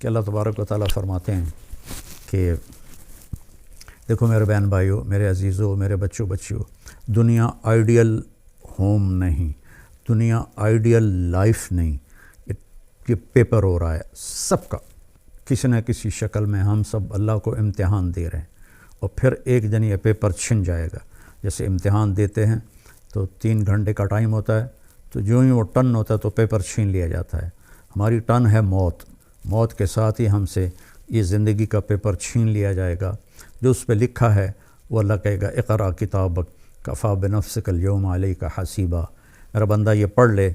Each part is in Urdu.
کہ اللہ تبارک و تعالیٰ فرماتے ہیں کہ دیکھو میرے بہن بھائیوں، میرے عزیزوں، میرے بچوں بچیوں، دنیا آئیڈیل ہوم نہیں، دنیا آئیڈیل لائف نہیں، یہ پیپر ہو رہا ہے سب کا، کسی نہ کسی شکل میں ہم سب اللہ کو امتحان دے رہے ہیں، اور پھر ایک دن یہ پیپر چھن جائے گا۔ جیسے امتحان دیتے ہیں تو 3 گھنٹے کا ٹائم ہوتا ہے، تو جو ہی وہ ٹن ہوتا ہے تو پیپر چھین لیا جاتا ہے۔ ہماری ٹن ہے موت، موت کے ساتھ ہی ہم سے یہ زندگی کا پیپر چھین لیا جائے گا۔ جو اس پہ لکھا ہے وہ اللہ کہے گا اقرأ کتابک کفیٰ بنفسک اليوم علیک حسیبا، میرا بندہ یہ پڑھ لے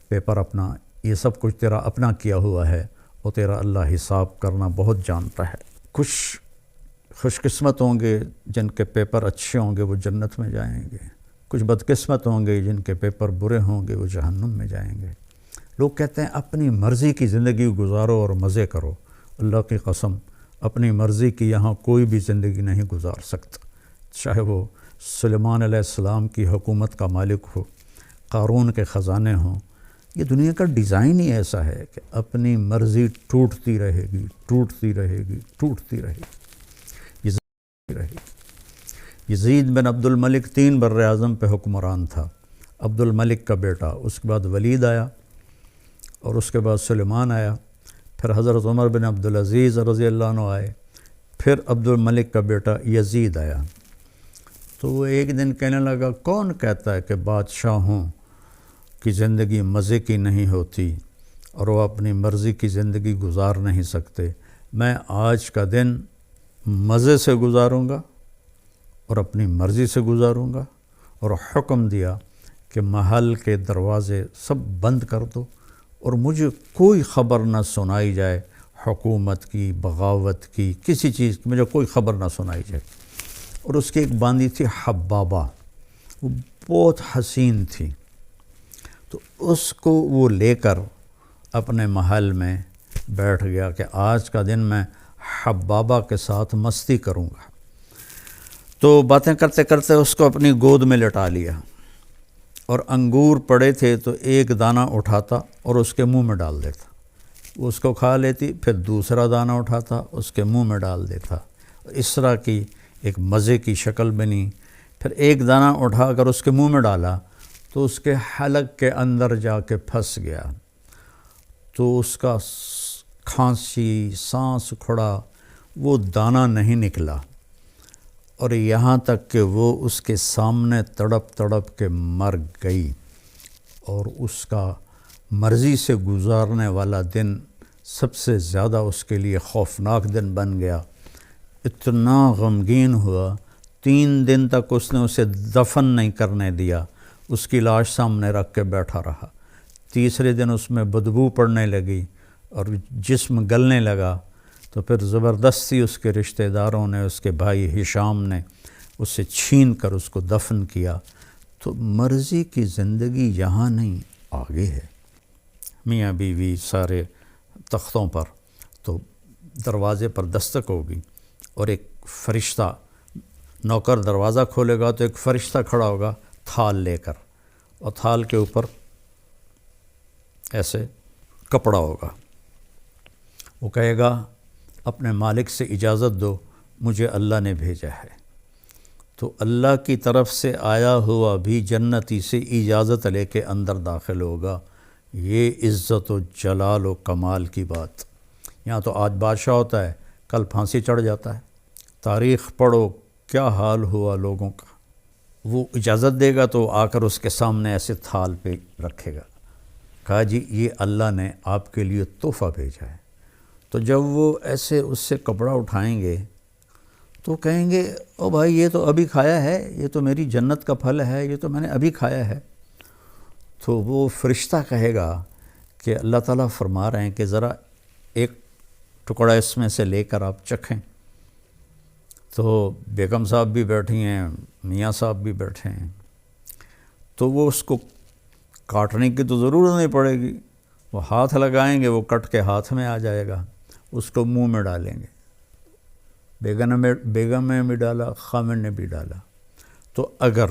پیپر اپنا، یہ سب کچھ تیرا اپنا کیا ہوا ہے، اور تیرا اللہ حساب کرنا بہت جانتا ہے۔ کچھ خوش قسمت ہوں گے جن کے پیپر اچھے ہوں گے، وہ جنت میں جائیں گے، کچھ بدقسمت ہوں گے جن کے پیپر برے ہوں گے، وہ جہنم میں جائیں گے۔ لوگ کہتے ہیں اپنی مرضی کی زندگی گزارو اور مزے کرو، اللہ کی قسم اپنی مرضی کی یہاں کوئی بھی زندگی نہیں گزار سکتا، چاہے وہ سلیمان علیہ السلام کی حکومت کا مالک ہو، قارون کے خزانے ہوں۔ یہ دنیا کا ڈیزائن ہی ایسا ہے کہ اپنی مرضی ٹوٹتی رہے گی، ٹوٹتی رہے گی، ٹوٹتی رہے گی، یزید بن عبد الملک 3 بر اعظم پہ حکمران تھا۔ عبد الملک کا بیٹا، اس کے بعد ولید آیا، اور اس کے بعد سلیمان آیا، پھر حضرت عمر بن عبدالعزیز رضی اللہ عنہ آئے، پھر عبد الملک کا بیٹا یزید آیا۔ تو وہ ایک دن کہنے لگا کون کہتا ہے کہ بادشاہوں کی زندگی مزے کی نہیں ہوتی اور وہ اپنی مرضی کی زندگی گزار نہیں سکتے؟ میں آج کا دن مزے سے گزاروں گا اور اپنی مرضی سے گزاروں گا، اور حکم دیا کہ محل کے دروازے سب بند کر دو اور مجھے کوئی خبر نہ سنائی جائے، حکومت کی، بغاوت کی، کسی چیز کی مجھے کوئی خبر نہ سنائی جائے۔ اور اس کی ایک باندی تھی حبابہ، وہ بہت حسین تھی، تو اس کو وہ لے کر اپنے محل میں بیٹھ گیا کہ آج کا دن میں حبابہ کے ساتھ مستی کروں گا۔ تو باتیں کرتے کرتے اس کو اپنی گود میں لٹا لیا، اور انگور پڑے تھے تو ایک دانہ اٹھاتا اور اس کے منہ میں ڈال دیتا، اس کو کھا لیتی، پھر دوسرا دانہ اٹھاتا اس کے منہ میں ڈال دیتا، اس طرح کی ایک مزے کی شکل بنی۔ پھر ایک دانہ اٹھا کر اس کے منہ میں ڈالا تو اس کے حلق کے اندر جا کے پھنس گیا، تو اس کا کھانسی، سانس کھڑا، وہ دانہ نہیں نکلا، اور یہاں تک کہ وہ اس کے سامنے تڑپ تڑپ کے مر گئی، اور اس کا مرضی سے گزارنے والا دن سب سے زیادہ اس کے لیے خوفناک دن بن گیا۔ اتنا غمگین ہوا، 3 دن تک اس نے اسے دفن نہیں کرنے دیا، اس کی لاش سامنے رکھ کے بیٹھا رہا۔ تیسرے دن اس میں بدبو پڑنے لگی اور جسم گلنے لگا، تو پھر زبردستی اس کے رشتہ داروں نے، اس کے بھائی ہشام نے اسے چھین کر اس کو دفن کیا۔ تو مرضی کی زندگی یہاں نہیں، آگے ہے۔ میاں بیوی سارے تختوں پر، تو دروازے پر دستک ہوگی، اور ایک فرشتہ، نوکر دروازہ کھولے گا تو ایک فرشتہ کھڑا ہوگا تھال لے کر، اور تھال کے اوپر ایسے کپڑا ہوگا، وہ کہے گا اپنے مالک سے اجازت دو، مجھے اللہ نے بھیجا ہے۔ تو اللہ کی طرف سے آیا ہوا بھی جنتی سے اجازت لے کے اندر داخل ہوگا۔ یہ عزت و جلال و کمال کی بات۔ یہاں تو آج بادشاہ ہوتا ہے، کل پھانسی چڑھ جاتا ہے۔ تاریخ پڑھو کیا حال ہوا لوگوں کا۔ وہ اجازت دے گا تو آ کر اس کے سامنے ایسے تھال پہ رکھے گا، کہا جی یہ اللہ نے آپ کے لیے تحفہ بھیجا ہے۔ تو جب وہ ایسے اس سے کپڑا اٹھائیں گے تو کہیں گے او بھائی یہ تو ابھی کھایا ہے، یہ تو میری جنت کا پھل ہے، یہ تو میں نے ابھی کھایا ہے۔ تو وہ فرشتہ کہے گا کہ اللہ تعالیٰ فرما رہے ہیں کہ ذرا ایک ٹکڑا اس میں سے لے کر آپ چکھیں۔ تو بیگم صاحب بھی بیٹھی ہیں، میاں صاحب بھی بیٹھے ہیں، تو وہ اس کو کاٹنے کی تو ضرورت نہیں پڑے گی، وہ ہاتھ لگائیں گے، وہ کٹ کے ہاتھ میں آ جائے گا، اس کو منہ میں ڈالیں گے۔ بیگم نے بھی ڈالا، خامن نے بھی ڈالا۔ تو اگر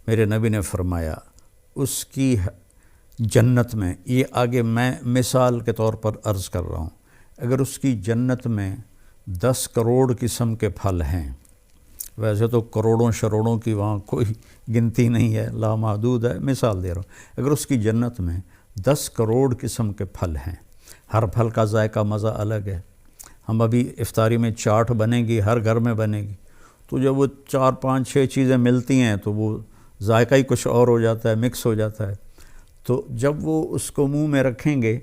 میرے نبی نے فرمایا اس کی جنت میں، یہ آگے میں مثال کے طور پر عرض کر رہا ہوں، اگر اس کی جنت میں 10 کروڑ قسم کے پھل ہیں، ویسے تو کروڑوں شروڑوں کی وہاں کوئی گنتی نہیں ہے، لامحدود ہے، مثال دے رہا ہوں، اگر اس کی جنت میں 10 کروڑ قسم کے پھل ہیں، ہر پھل کا ذائقہ مزہ الگ ہے۔ ہم ابھی افطاری میں چاٹ بنے گی، ہر گھر میں بنے گی، تو جب وہ 4 5 6 چیزیں ملتی ہیں تو وہ ذائقہ ہی کچھ اور ہو جاتا ہے، مکس ہو جاتا ہے۔ تو جب وہ اس کو منہ میں رکھیں گے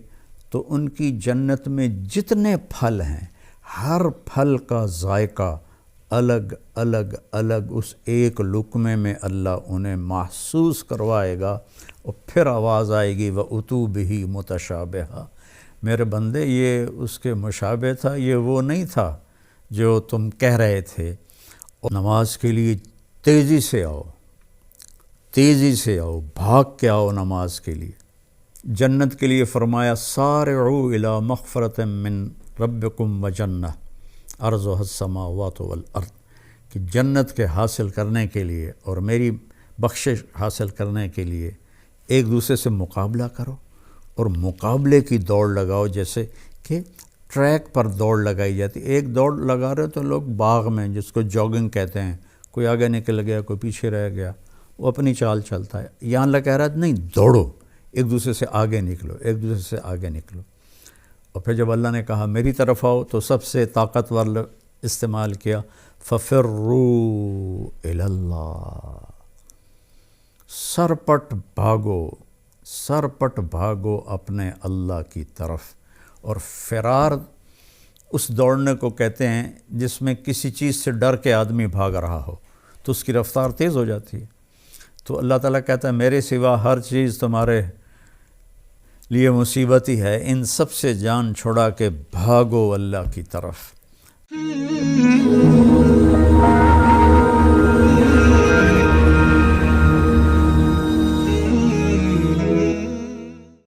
تو ان کی جنت میں جتنے پھل ہیں، ہر پھل کا ذائقہ الگ الگ الگ اس ایک لقمے میں اللہ انہیں محسوس کروائے گا، اور پھر آواز آئے گی وَأُتُوا بِهِ مُتَشَابِهًا، میرے بندے یہ اس کے مشابہ تھا، یہ وہ نہیں تھا جو تم کہہ رہے تھے۔ اور نماز کے لیے تیزی سے آؤ، تیزی سے آؤ، بھاگ کے آؤ نماز کے لیے۔ جنت کے لیے فرمایا سارعوا الی مغفرۃ من ربکم وجنہ عرضها السماوات والارض، کہ جنت کے حاصل کرنے کے لیے اور میری بخشش حاصل کرنے کے لیے ایک دوسرے سے مقابلہ کرو، اور مقابلے کی دوڑ لگاؤ، جیسے کہ ٹریک پر دوڑ لگائی جاتی۔ ایک دوڑ لگا رہے تو لوگ باغ میں، جس کو جاگنگ کہتے ہیں، کوئی آگے نکل گیا، کوئی پیچھے رہ گیا، وہ اپنی چال چلتا ہے۔ یہاں اللہ کہہ رہا ہے نہیں، دوڑو، ایک دوسرے سے آگے نکلو، ایک دوسرے سے آگے نکلو۔ اور پھر جب اللہ نے کہا میری طرف آؤ تو سب سے طاقتور استعمال کیا فَفِرُّوا إِلَى اللَّهِ، سرپٹ بھاگو، سرپٹ بھاگو اپنے اللہ کی طرف۔ اور فرار اس دوڑنے کو کہتے ہیں جس میں کسی چیز سے ڈر کے آدمی بھاگ رہا ہو تو اس کی رفتار تیز ہو جاتی ہے۔ تو اللہ تعالیٰ کہتا ہے میرے سوا ہر چیز تمہارے لیے مصیبت ہی ہے، ان سب سے جان چھڑا کے بھاگو اللہ کی طرف۔